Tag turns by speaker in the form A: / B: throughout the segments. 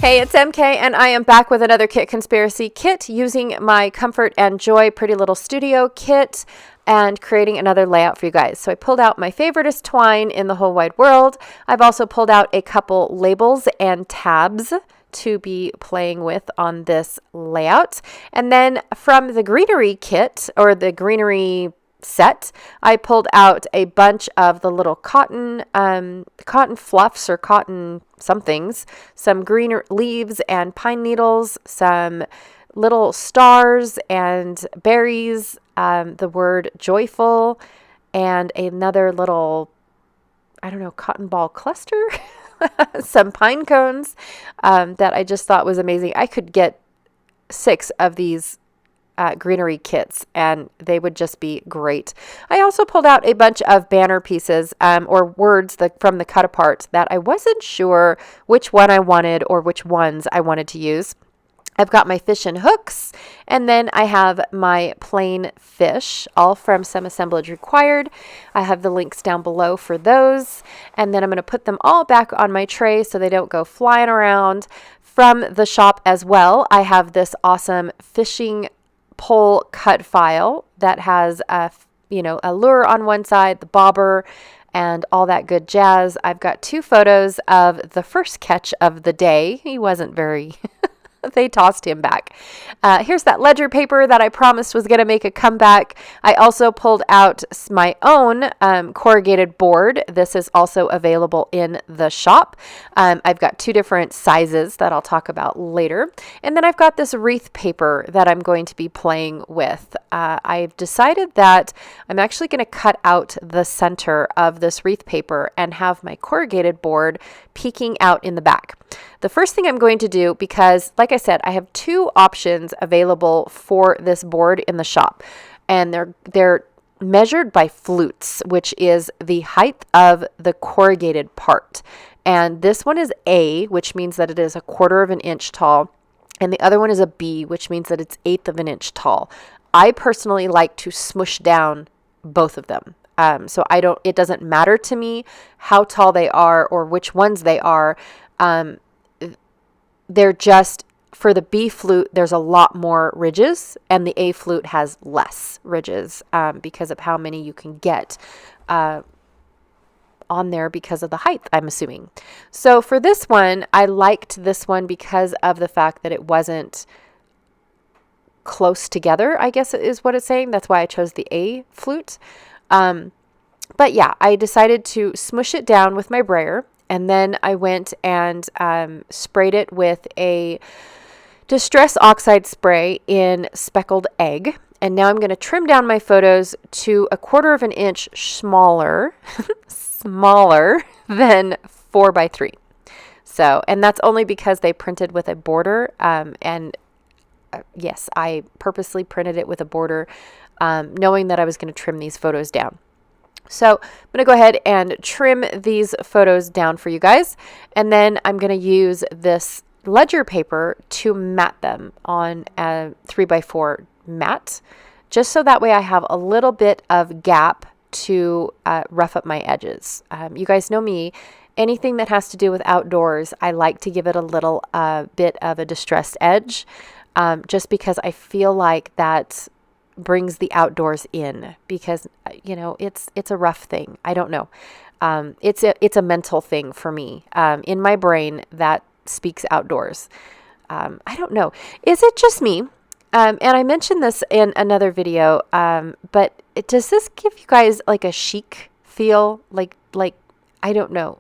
A: Hey, it's MK, and I am back with another Kit Conspiracy kit using my Comfort and Joy Pretty Little Studio kit and creating another layout for you guys. So I pulled out my favoriteest twine in the whole wide world. I've also pulled out a couple labels and tabs to be playing with on this layout. And then from the greenery kit, or the greenery set, I pulled out a bunch of the little cotton fluffs or cotton somethings, some green leaves and pine needles, some little stars and berries, the word joyful, and another little, I don't know, cotton ball cluster, some pine cones that I just thought was amazing. I could get 6 of these greenery kits and they would just be great. I also pulled out a bunch of banner pieces or words from the cut apart that I wasn't sure which one I wanted or which ones I wanted to use. I've got my fish and hooks, and then I have my plain fish, all from Some Assemblage Required. I have the links down below for those, and then I'm going to put them all back on my tray so they don't go flying around. From the shop as well, I have this awesome fishing pole cut file that has a lure on one side, the bobber, and all that good jazz. I've got 2 photos of the first catch of the day. He wasn't very they tossed him back. Here's that ledger paper that I promised was going to make a comeback. I also pulled out my own corrugated board. This is also available in the shop. I've got 2 different sizes that I'll talk about later. And then I've got this wreath paper that I'm going to be playing with. I've decided that I'm actually going to cut out the center of this wreath paper and have my corrugated board peeking out in the back. The first thing I'm going to do, because like I said, I have 2 options available for this board in the shop, and they're measured by flutes, which is the height of the corrugated part. And this one is A, which means that it is 1/4 of an inch tall, and the other one is a B, which means that it's 1/8 of an inch tall. I personally like to smush down both of them. So it doesn't matter to me how tall they are or which ones they are. They're just, for the B flute, there's a lot more ridges, and the A flute has less ridges because of how many you can get on there because of the height, I'm assuming. So for this one, I liked this one because of the fact that it wasn't close together, I guess is what it's saying. That's why I chose the A flute. But yeah, I decided to smush it down with my brayer, and then I went and sprayed it with a Distress Oxide spray in Speckled Egg. And now I'm going to trim down my photos to 1/4 of an inch smaller, smaller than 4x3. So, and that's only because they printed with a border. Yes, I purposely printed it with a border, knowing that I was going to trim these photos down. So I'm going to go ahead and trim these photos down for you guys. And then I'm going to use this ledger paper to mat them on a 3x4 mat, just so that way I have a little bit of gap to rough up my edges. You guys know me. Anything that has to do with outdoors, I like to give it a little bit of a distressed edge, just because I feel like that brings the outdoors in, because it's a rough thing. I don't know. It's a mental thing for me. In my brain, that speaks outdoors. I don't know. Is it just me? And I mentioned this in another video, but does this give you guys like a chic feel? Like I don't know,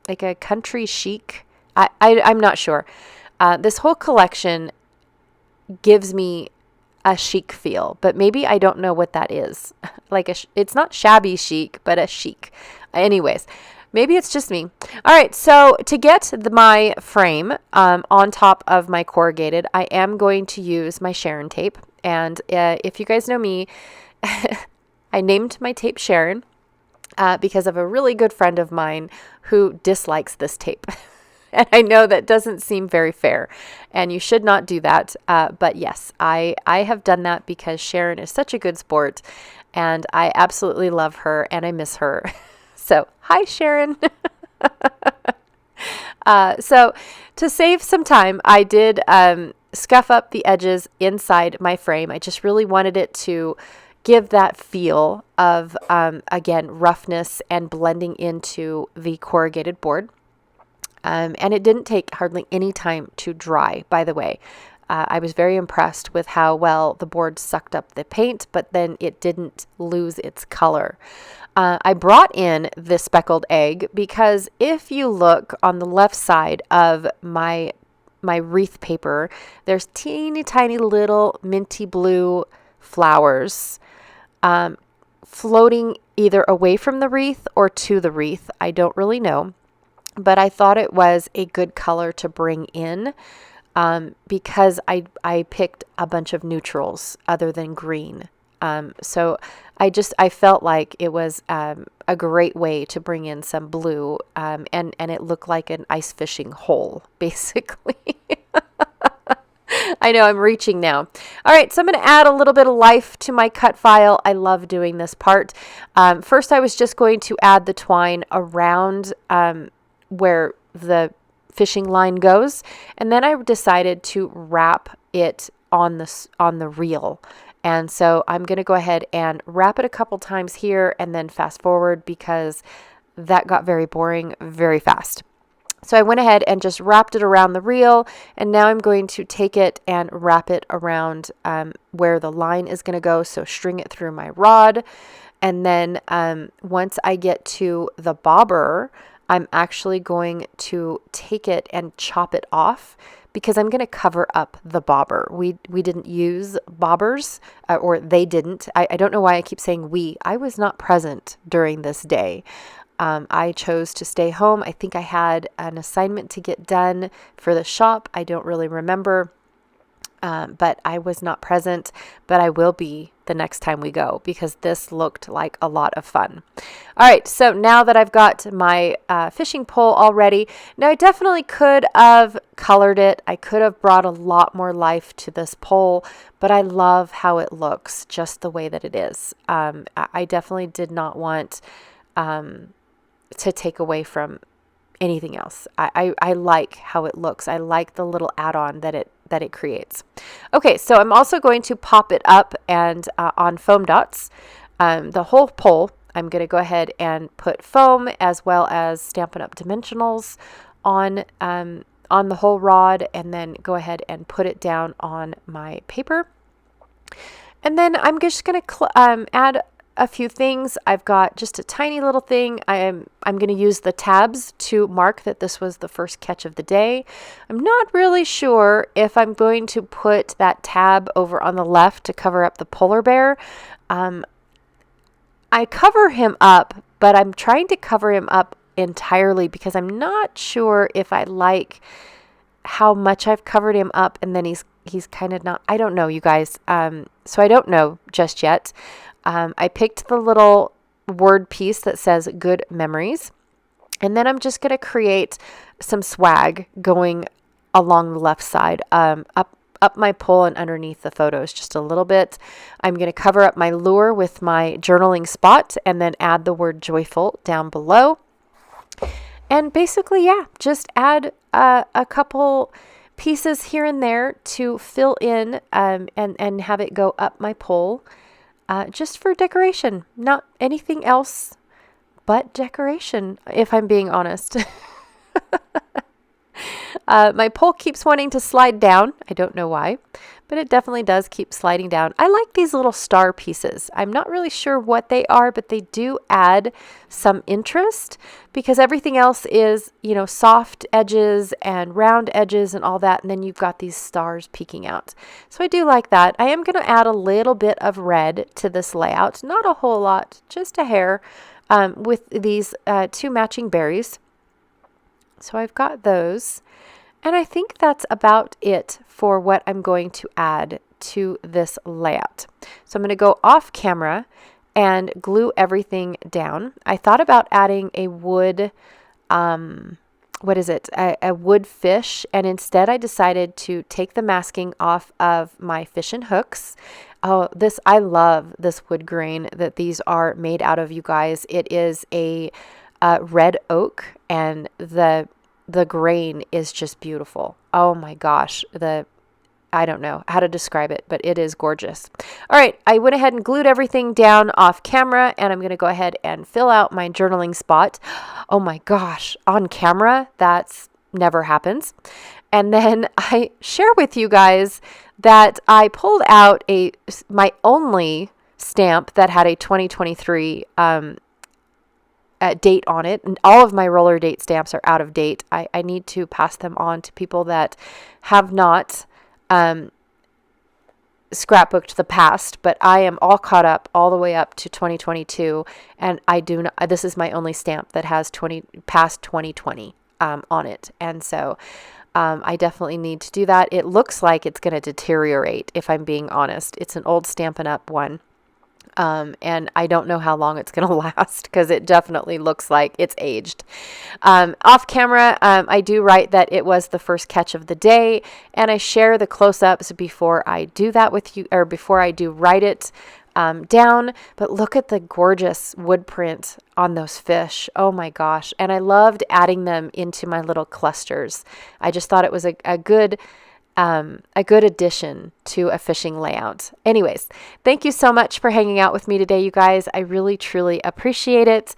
A: like a country chic? I'm not sure. This whole collection gives me a chic feel, but maybe I don't know what that is. Like it's not shabby chic, but a chic. Anyways, maybe it's just me. All right, so to get my frame on top of my corrugated, I am going to use my Sharon tape. And if you guys know me, I named my tape Sharon because of a really good friend of mine who dislikes this tape. And I know that doesn't seem very fair, and you should not do that. But yes, I have done that because Sharon is such a good sport, and I absolutely love her, and I miss her. So, hi, Sharon. So to save some time, I did scuff up the edges inside my frame. I just really wanted it to give that feel of, again, roughness and blending into the corrugated board. And it didn't take hardly any time to dry, by the way. I was very impressed with how well the board sucked up the paint, but then it didn't lose its color. I brought in the speckled egg because if you look on the left side of my wreath paper, there's teeny tiny little minty blue flowers floating either away from the wreath or to the wreath. I don't really know, but I thought it was a good color to bring in because I picked a bunch of neutrals other than green. So I felt like it was a great way to bring in some blue, and it looked like an ice fishing hole, basically. I know I'm reaching now. All right, so I'm going to add a little bit of life to my cut file. I love doing this part. First, I was just going to add the twine around where the fishing line goes, and then I decided to wrap it on the reel. And so I'm going to go ahead and wrap it a couple times here and then fast forward because that got very boring very fast. So I went ahead and just wrapped it around the reel, and now I'm going to take it and wrap it around where the line is going to go. So string it through my rod, and then once I get to the bobber, I'm actually going to take it and chop it off because I'm going to cover up the bobber. We didn't use bobbers, or they didn't. I don't know why I keep saying we. I was not present during this day. I chose to stay home. I think I had an assignment to get done for the shop. I don't really remember, but I was not present, but I will be the next time we go because this looked like a lot of fun. All right, so now that I've got my fishing pole all ready, now I definitely could have colored it. I could have brought a lot more life to this pole, but I love how it looks just the way that it is. I definitely did not want to take away from anything else. I like how it looks. I like the little add-on that it creates. Okay, so I'm also going to pop it up and on foam dots. The whole pole, I'm going to go ahead and put foam as well as Stampin' Up! Dimensionals on the whole rod, and then go ahead and put it down on my paper. And then I'm just going to add a few things. I've got just a tiny little thing. I'm going to use the tabs to mark that this was the first catch of the day. I'm not really sure if I'm going to put that tab over on the left to cover up the polar bear. I cover him up, but I'm trying to cover him up entirely because I'm not sure if I like how much I've covered him up, and then he's kind of not, I don't know, you guys. So I don't know just yet. I picked the little word piece that says good memories, and then I'm just going to create some swag going along the left side, up my pole and underneath the photos just a little bit. I'm going to cover up my lure with my journaling spot and then add the word joyful down below. And basically, yeah, just add a couple pieces here and there to fill in and have it go up my pole. Just for decoration, not anything else but decoration, if I'm being honest. My pole keeps wanting to slide down. I don't know why, but it definitely does keep sliding down. I like these little star pieces. I'm not really sure what they are, but they do add some interest because everything else is, soft edges and round edges and all that. And then you've got these stars peeking out. So I do like that. I am going to add a little bit of red to this layout. Not a whole lot, just a hair, with these two matching berries. So I've got those. And I think that's about it for what I'm going to add to this layout. So I'm going to go off camera and glue everything down. I thought about adding a wood, a wood fish, and instead I decided to take the masking off of my fish and hooks. Oh, I love this wood grain that these are made out of, you guys. It is a red oak, and the the grain is just beautiful. Oh my gosh. I don't know how to describe it, but it is gorgeous. All right, I went ahead and glued everything down off camera, and I'm going to go ahead and fill out my journaling spot. Oh my gosh, on camera, that's never happens. And then I share with you guys that I pulled out my only stamp that had a 2023 date on it, and all of my roller date stamps are out of date. I need to pass them on to people that have not scrapbooked the past, but I am all caught up all the way up to 2022, and I do not, this is my only stamp that has past 2020 on it, and so I definitely need to do that. It looks like it's going to deteriorate, if I'm being honest. It's an old Stampin' Up! One. And I don't know how long it's going to last, because it definitely looks like it's aged. Off camera, I do write that it was the first catch of the day, and I share the close-ups before I do that with you, or before I do write it down. But look at the gorgeous wood print on those fish. Oh my gosh. And I loved adding them into my little clusters. I just thought it was a good addition to a fishing layout. Anyways, thank you so much for hanging out with me today, you guys. I really, truly appreciate it.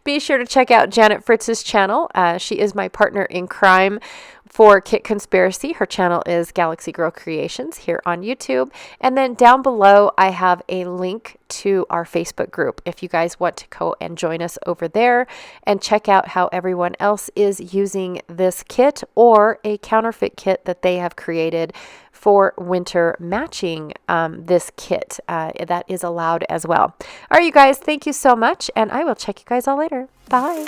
A: Be sure to check out Janet Fritz's channel. She is my partner in crime for Kit Conspiracy. Her channel is Galaxy Girl Creations here on YouTube. And then down below, I have a link to our Facebook group if you guys want to go and join us over there and check out how everyone else is using this kit or a counterfeit kit that they have created for winter matching this kit. That is allowed as well. All right, you guys, thank you so much, and I will check you guys all later. Bye.